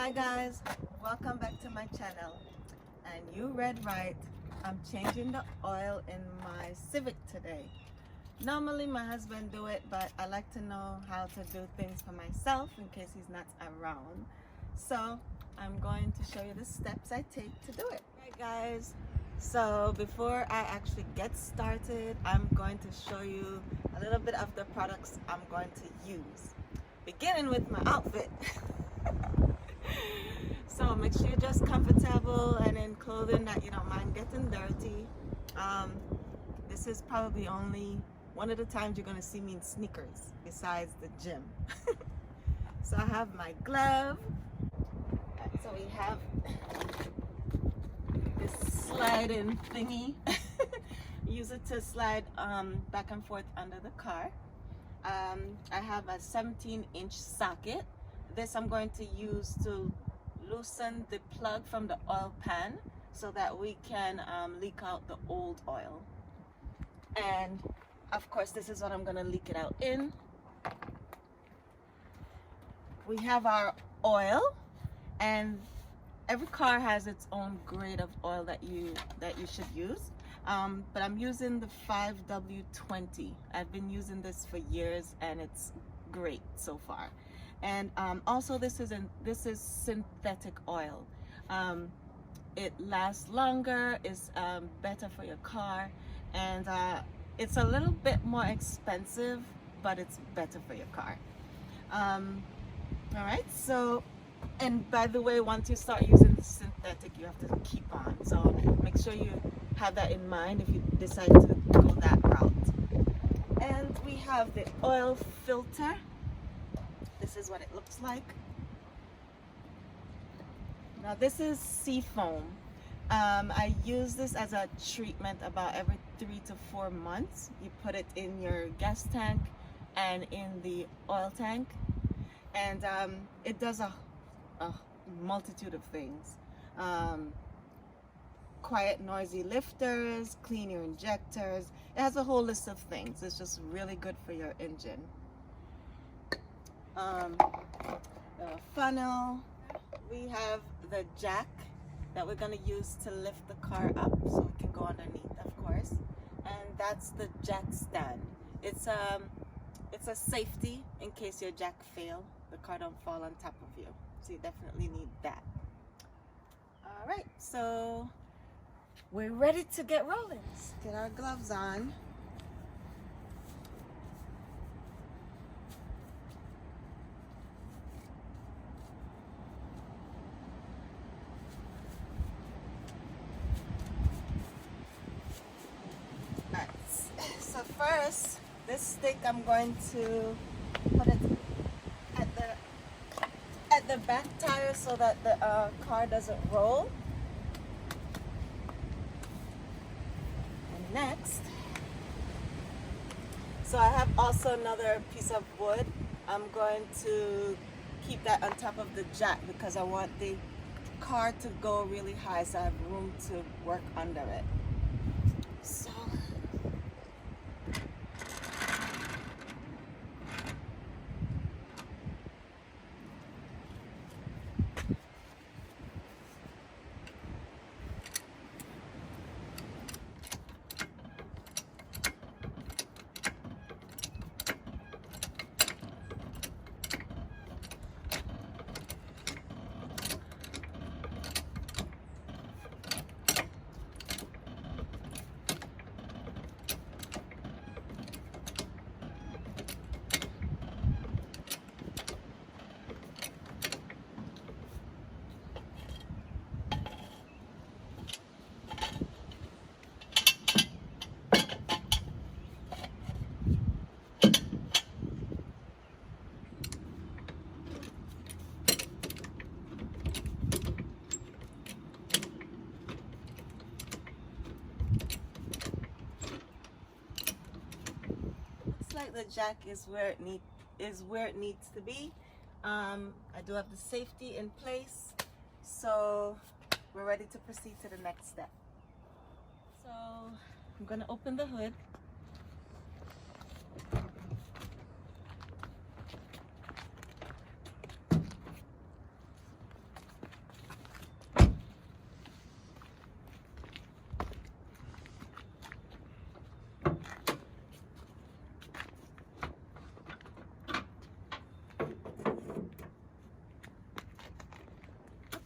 Hi guys, welcome back to my channel. And you read right, I'm changing the oil in my Civic today. Normally my husband do it, but I like to know how to do things for myself in case he's not around. So I'm going to show you the steps I take to do it. Alright guys, so before I actually get started, I'm going to show you a little bit of the products I'm going to use. Beginning with my outfit. So make sure you're just comfortable and in clothing that you don't mind getting dirty. This is probably only one of the times you're going to see me in sneakers besides the gym. So I have my glove. So we have this sliding thingy. Use it to slide back and forth under the car. I have a 17-inch socket. This I'm going to use to loosen the plug from the oil pan so that we can leak out the old oil. And of course this is what I'm going to leak it out in. We have our oil, and every car has its own grade of oil that you should use. But I'm using the 5W20. I've been using this for years and it's great so far. And also this is synthetic oil. It lasts longer, is better for your car, and it's a little bit more expensive, but it's better for your car. All right, so, and by the way, once you start using synthetic, you have to keep on. So make sure you have that in mind if you decide to go that route. And we have the oil filter. This is what it looks like. Now this is seafoam. I use this as a treatment about every 3 to 4 months. You put it in your gas tank and in the oil tank, and it does a multitude of things. Quiet noisy lifters, clean your injectors. It has a whole list of things. It's just really good for your engine. The funnel. We have the jack that we're going to use to lift the car up so it can go underneath, of course. And that's the jack stand. It's a safety in case your jack fail, the car don't fall on top of you. So you definitely need that. All right, so we're ready to get rolling. Let's get our gloves on. So first, this stick I'm going to put it at the back tire so that the car doesn't roll. And next, so I have also another piece of wood. I'm going to keep that on top of the jack because I want the car to go really high so I have room to work under it. So like the jack is where it needs to be. I do have the safety in place, so we're ready to proceed to the next step. So I'm gonna open the hood.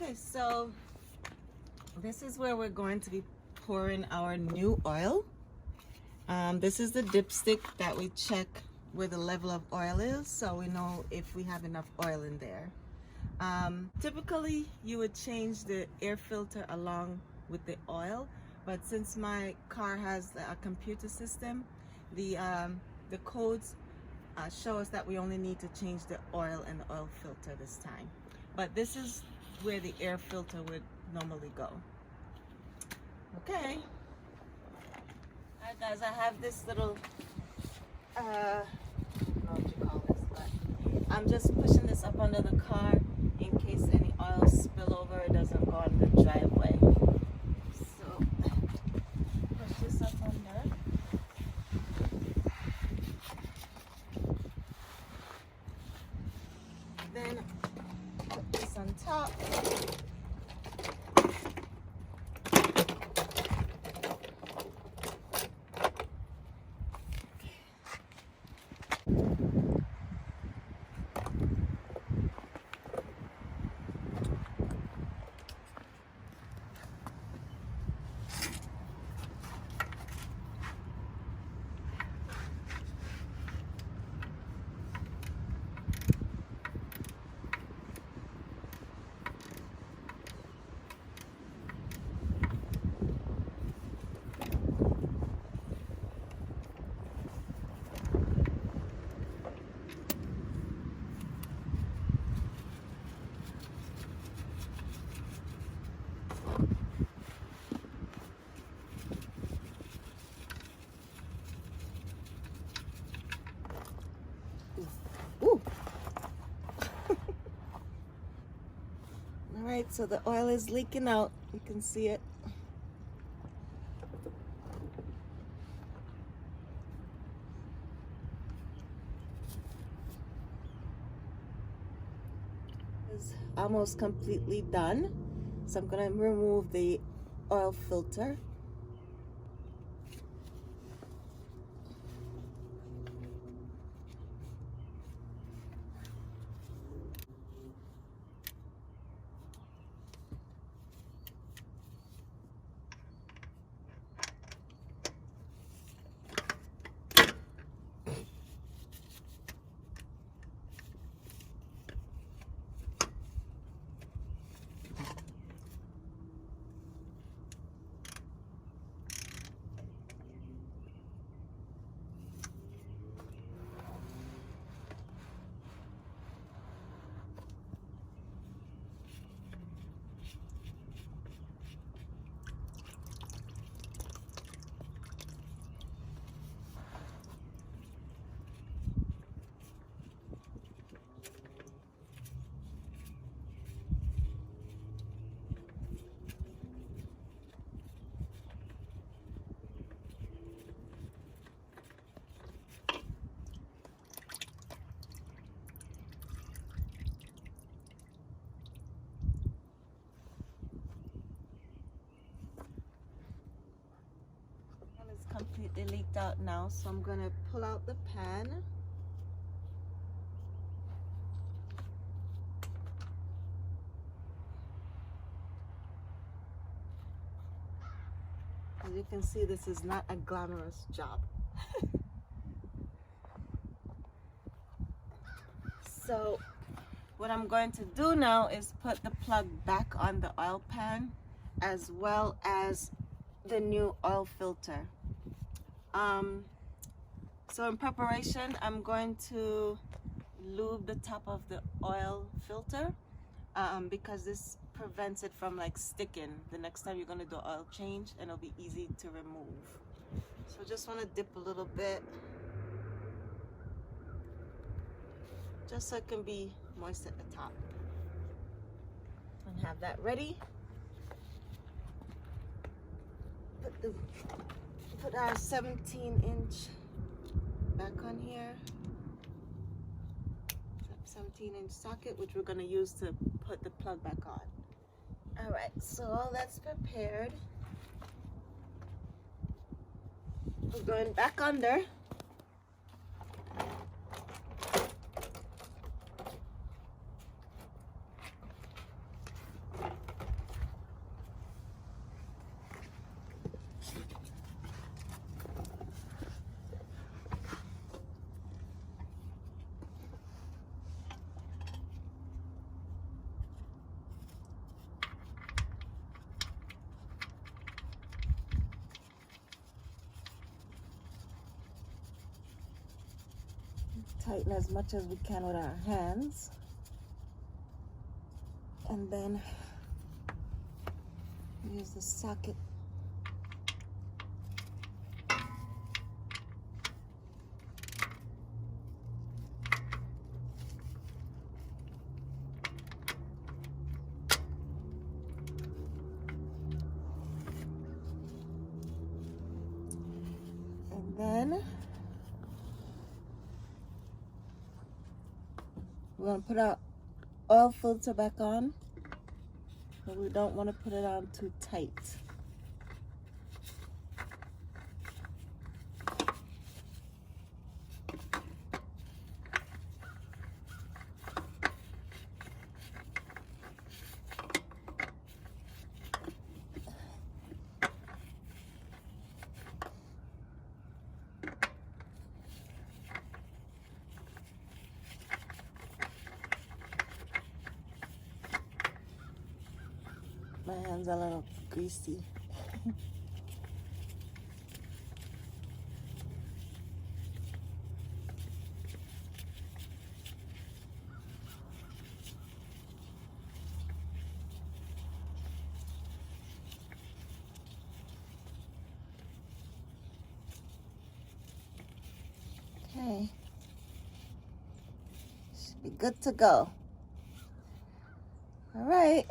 Okay, so this is where we're going to be pouring our new oil. This is the dipstick that we check where the level of oil is, so we know if we have enough oil in there. Typically you would change the air filter along with the oil, but since my car has a computer system, the codes show us that we only need to change the oil and the oil filter this time. But this is where the air filter would normally go. Okay. Alright guys, I have this little I don't know what you call this, but I'm just pushing this up under the car in case any oil spill over, it doesn't go on the driveway. So push this up under. Then put this on top. Alright, so the oil is leaking out. You can see it. It's almost completely done. So I'm going to remove the oil filter. Completely leaked out now, so I'm going to pull out the pan. As you can see, this is not a glamorous job. So what I'm going to do now is put the plug back on the oil pan, as well as the new oil filter. So in preparation, I'm going to lube the top of the oil filter because this prevents it from like sticking the next time you're going to do oil change, and it'll be easy to remove. So just want to dip a little bit just so it can be moist at the top, and have that ready. Put our 17-inch back on here, 17-inch socket, which we're going to use to put the plug back on. All right, so all that's prepared. We're going back under. tighten as much as we can with our hands. And then use the socket. And then we're going to put our oil filter back on, but we don't want to put it on too tight. My hands are a little greasy. Okay. Should be good to go. All right.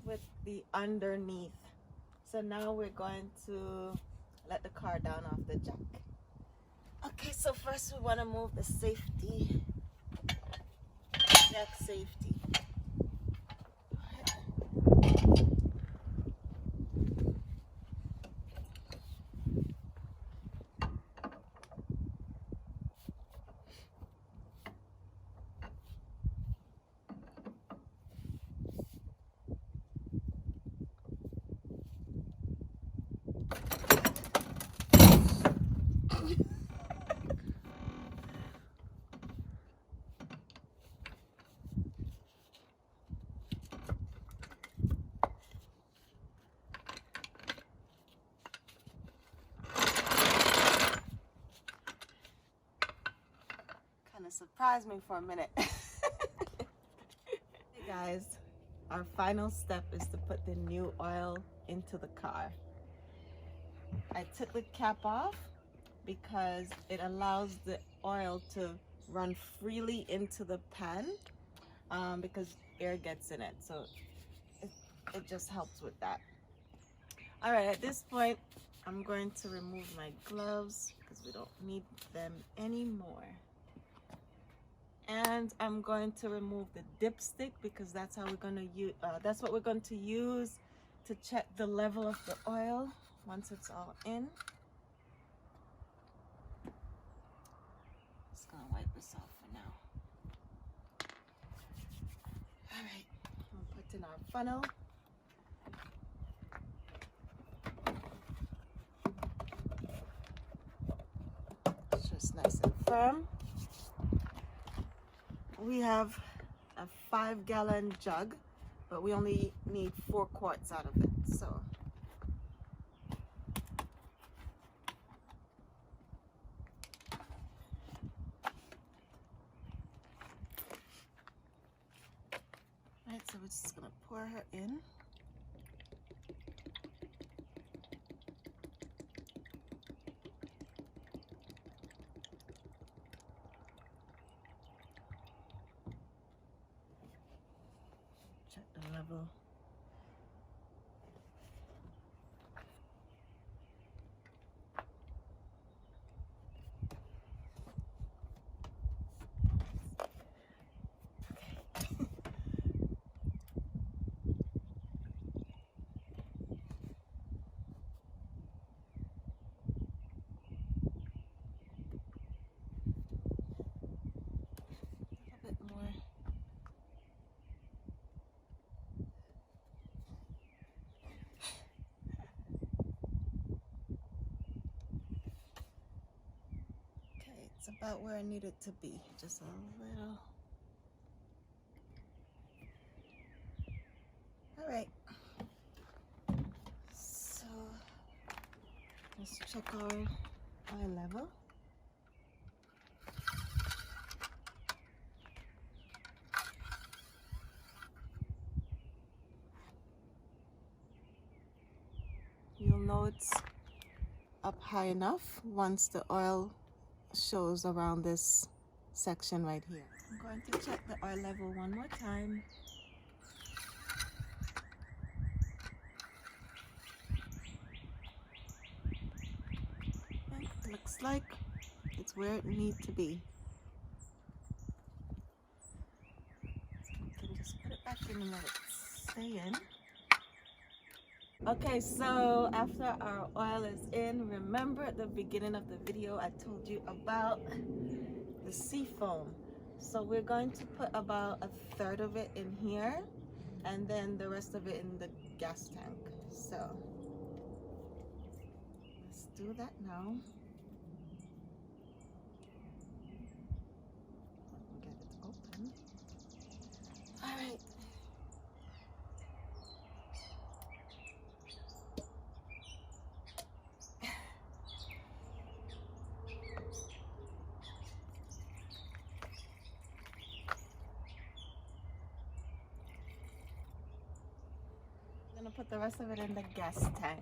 With the underneath. So now we're going to let the car down off the jack. Okay, so first we want to move the safety, jack safety. Surprised me for a minute. Hey guys, our final step is to put the new oil into the car. I took the cap off because it allows the oil to run freely into the pan because air gets in it, so it just helps with that. All right, at this point I'm going to remove my gloves because we don't need them anymore. And I'm going to remove the dipstick because that's how we're going to use. That's what we're going to use to check the level of the oil once it's all in. Just gonna wipe this off for now. All right, we'll put in our funnel. It's just nice and firm. We have a 5-gallon jug, but we only need 4 quarts out of it, so. Alright, so we're just gonna pour her in. Check the level. It's about where I need it to be, just a little. All right, so let's check our oil level. you'll know it's up high enough once the oil shows around this section right here. I'm going to check the oil level one more time. Okay, looks like it's where it needs to be. So we can just put it back in and let it stay in. Okay, so after our oil is in, remember at the beginning of the video I told you about the sea foam. So we're going to put about 1/3 of it in here and then the rest of it in the gas tank. So let's do that now. Get it open. All right. I'm gonna put the rest of it in the gas tank.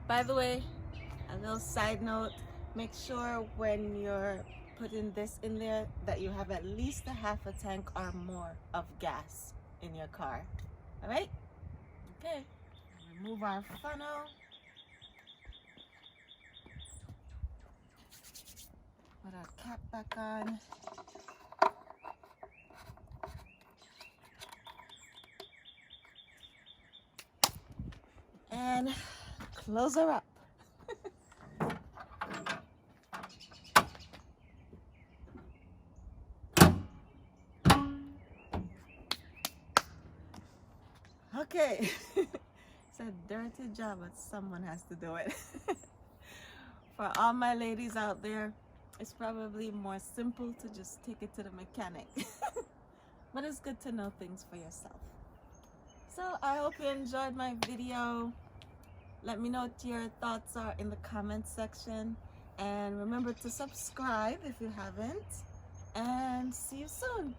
By the way, a little side note, make sure when you're putting this in there that you have at least a half a tank or more of gas in your car. All right? Okay. Remove our funnel. Put our cap back on. And close her up. Okay. It's a dirty job, but someone has to do it. For all my ladies out there, it's probably more simple to just take it to the mechanic. But it's good to know things for yourself. So I hope you enjoyed my video. Let me know what your thoughts are in the comment section. And remember to subscribe if you haven't. And see you soon.